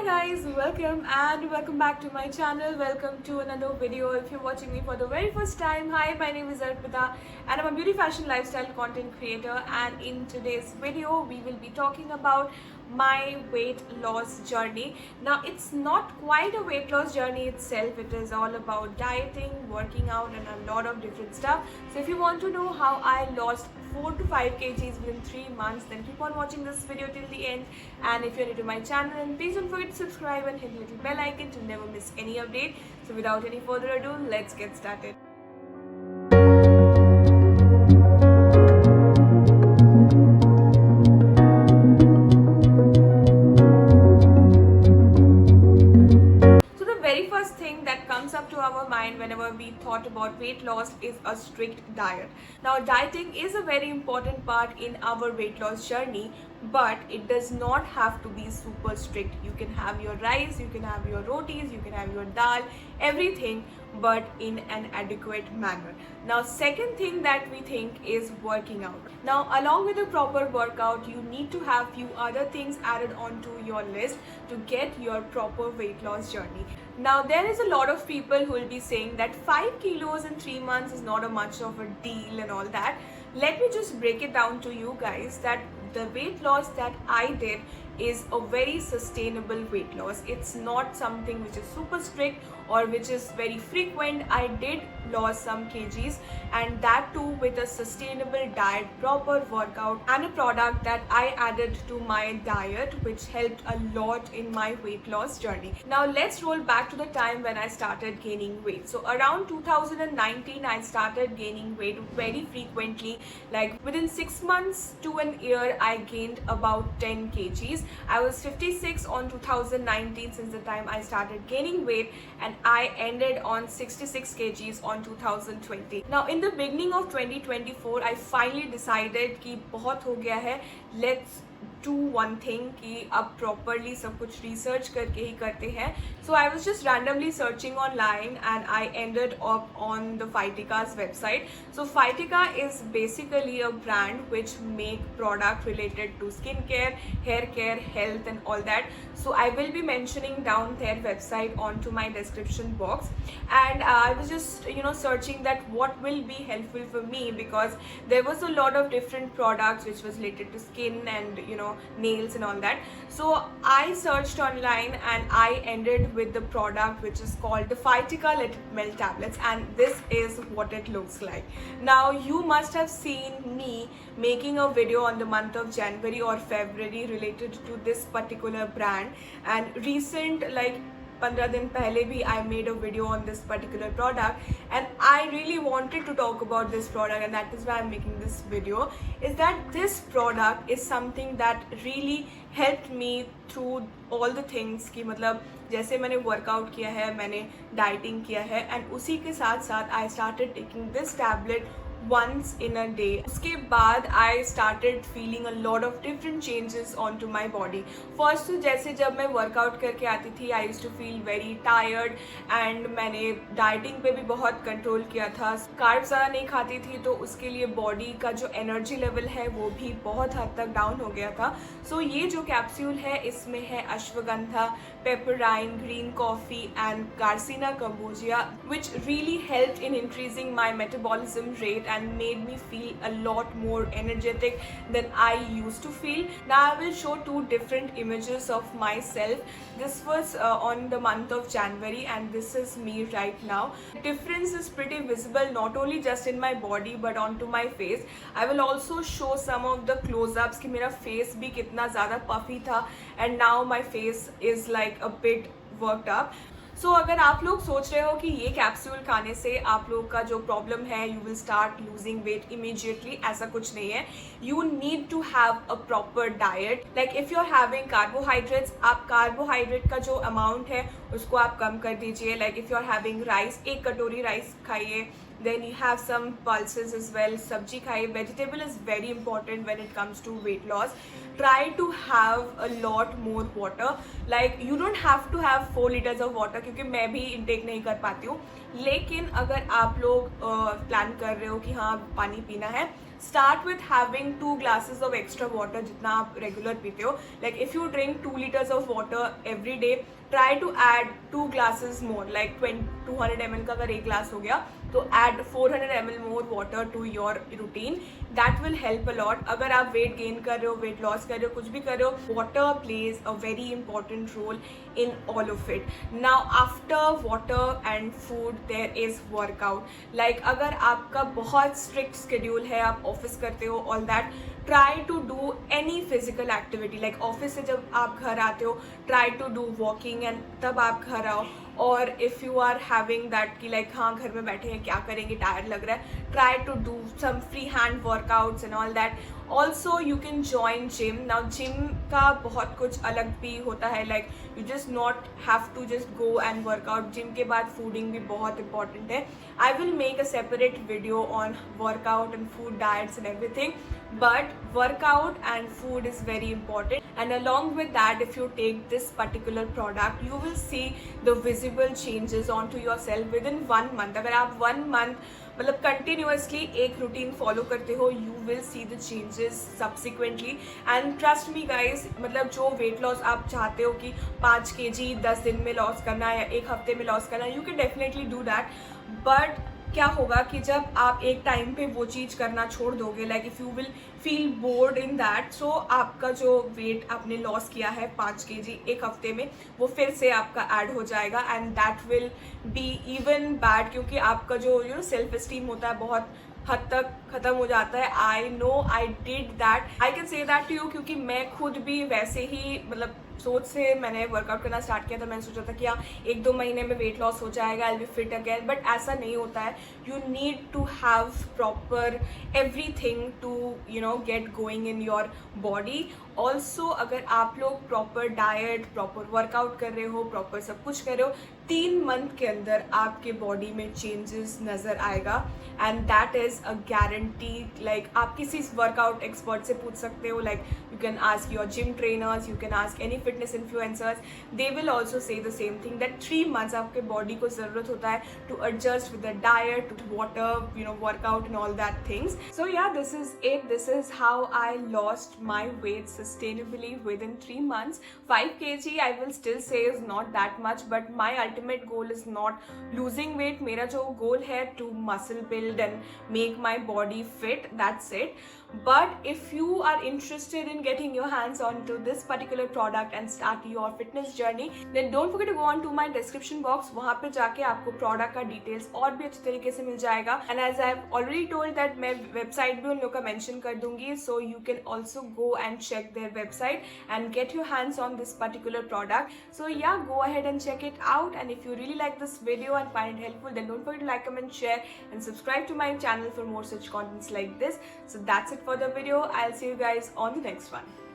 guys, welcome back to my channel. Welcome to another video. If you're watching me for the very first time, hi, my name is Arpita and I'm a beauty fashion lifestyle content creator, and in today's video we will be talking about my weight loss journey. Now it's not quite a weight loss journey itself, it is all about dieting, working out and a lot of different stuff. So if you want to know how I lost 4 to 5 kgs within 3 months, then keep on watching this video till the end. And if you're new to my channel, then please don't forget to subscribe and hit the little bell icon to never miss any update. So without any further ado, let's get started. Up to our mind whenever we thought about weight loss is a strict diet. Now dieting is a very important part in our weight loss journey, but it does not have to be super strict. You can have your rice, you can have your rotis, you can have your dal, everything, but in an adequate manner. Now second thing that we think is working out. Now along with a proper workout, you need to have few other things added onto your list to get your proper weight loss journey. Now there is a lot of people who will be saying that 5 kilos in 3 months is not a much of a deal and all that. Let me just break it down to you guys that the weight loss that I did is a very sustainable weight loss. It's not something which is super strict or which is very frequent. I did lose some kgs, and that too with a sustainable diet, proper workout and a product that I added to my diet, which helped a lot in my weight loss journey. Now let's roll back to the time when I started gaining weight. So around 2019 I started gaining weight very frequently. Like within 6 months to an year I gained about 10 kgs. I was 56 on 2019 since the time I started gaining weight, and I ended on 66 kgs on 2020. Now in the beginning of 2024 I finally decided कि बहुत हो गया है, let's do one thing कि अब properly सब कुछ research करके ही करते हैं. So I was just randomly searching online and I ended up on the Phytika's website. So Phytika is basically a brand which make product related to skincare, hair care, health and all that. So I will be mentioning down their website onto my description box. And I was just searching that what will be helpful for me, because there was a lot of different products which was related to skin and nails and all that. So I searched online and I ended with the product which is called the Phytika Let It Melt tablets, and this is what it looks like. Now you must have seen me making a video on the month of January or February related to this particular brand, and recent like 15 दिन पहले भी I made a video on this particular product, and I really wanted to talk about this product, and that is why I'm making this video. Is that this product is something that really helped me through all the things कि मतलब जैसे मैंने workout किया है, मैंने dieting किया है, and उसी के साथ साथ I started taking this tablet once in a day. उसके बाद I started feeling a lot of different changes onto my body. First तो जैसे जब मैं वर्कआउट करके आती थी I used to feel very tired, and मैंने डाइटिंग पे भी बहुत कंट्रोल किया था. कार्ब्स ज़्यादा नहीं खाती थी तो उसके लिए बॉडी का जो एनर्जी लेवल है वो भी बहुत हद तक डाउन हो गया था. सो ये जो कैप्सूल है इसमें है ashwagandha, piperine, green coffee and garcinia cambogia, which really helped in increasing my metabolism rate and made me feel a lot more energetic than I used to feel. Now I will show 2 different images of myself. This was on the month of January, and this is me right now. The difference is pretty visible not only just in my body but onto my face. I will also show some of the close-ups कि मेरा face भी कितना ज़्यादा puffy था, and now my face is like a bit worked up. सो अगर आप लोग सोच रहे हो कि ये कैप्सूल खाने से आप लोग का जो प्रॉब्लम है you will start losing weight immediately, ऐसा कुछ नहीं है. You need to have a proper diet. Like if you are having carbohydrates, आप कार्बोहाइड्रेट का जो अमाउंट है उसको आप कम कर दीजिए. Like if you are having rice, 1 कटोरी राइस खाइए. Then you have some pulses as well. Sabji खाइए. Vegetable is very important when it comes to weight loss. Try to have a lot more water. Like you don't have to have 4 liters of water, क्योंकि मैं भी intake नहीं कर पाती हूँ. लेकिन अगर आप लोग प्लान कर रहे हो कि हाँ पानी पीना है, start with having 2 glasses of extra water जितना आप रेगुलर पीते हो. Like if you drink 2 liters of water every day, try to add 2 glasses more, like 200 ml का अगर एक ग्लास हो गया तो add 400 ml more water to your routine. That will help a lot. अगर आप weight gain कर रहे हो, weight loss कर रहे हो, कुछ भी कर रहे हो, water plays a very important role in all of it. Now after water and food there is workout. Like अगर आपका बहुत strict schedule है, आप office करते हो, all that, try to do any physical activity. Like office से जब आप घर आते हो, try to do walking and तब आप घर आओ. और if you are having that कि लाइक हाँ घर में बैठे हैं क्या करेंगे, टायर्ड लग रहा है, try to do some free hand workouts and all that. Also you can join gym. Now gym का बहुत कुछ अलग भी होता है. Like you just not have to just go and workout. Gym के बाद फूडिंग भी बहुत इंपॉर्टेंट है. I will make a separate video on workout and food diets and everything, but workout and food is very important, and along with that if you take this particular product you will see the visible changes onto yourself within 1 month. अगर आप 1 month मतलब continuously एक routine follow करते हो, you will see the changes subsequently. And trust me guys, मतलब जो weight loss आप चाहते हो कि 5 kg 10 दिन में लॉस करना है या एक हफ्ते में लॉस करना है, you can definitely do that. But क्या होगा कि जब आप एक टाइम पे वो चीज़ करना छोड़ दोगे, like if you will feel bored in that, so आपका जो वेट आपने लॉस किया है 5 kg एक हफ्ते में, वो फिर से आपका ऐड हो जाएगा. And that will be even bad, क्योंकि आपका जो सेल्फ एस्टीम होता है बहुत हद तक ख़त्म हो जाता है. I know I did that, I can say that to you, क्योंकि मैं खुद भी वैसे ही मतलब सोच से मैंने वर्कआउट करना स्टार्ट किया था. मैंने सोचा था कि हाँ 1-2 महीने में वेट लॉस हो जाएगा, I will be fit again, but ऐसा नहीं होता है. You need to have proper everything to get going in your body. Also अगर आप लोग प्रॉपर डाइट, प्रॉपर वर्कआउट कर रहे हो, प्रॉपर सब कुछ कर रहे हो, 3 मंथ के अंदर आपके बॉडी में चेंजेस नज़र आएगा. And that is a guarantee. Like आप किसी वर्कआउट एक्सपर्ट से पूछ सकते हो. Like you can ask your gym trainers, you can ask any fitness influencers, they will also say the same thing that 3 months आपके body को ज़रूरत होता है to adjust with the diet, water, workout and all that things. So yeah this is it. This is how I lost my wait sustainably within 3 months. 5 kg I will still say is not that much, but my ultimate goal is not losing weight. मेरा जो goal है to muscle build and make my body fit, that's it. But if you are interested in getting your hands onto this particular product and start your fitness journey, then don't forget to go on to my description box. वहाँ पे जाके आपको product का details और भी अच्छे तरीके से मिल जाएगा. And as I have already told that मैं website भी उन लोग का mention कर दूंगी, so you can also go and check their website and get your hands on this particular product. So yeah, go ahead and check it out. And if you really like this video and find it helpful, then don't forget to like, comment, share and subscribe to my channel for more such contents like this. So that's it for the video. I'll see you guys on the next one.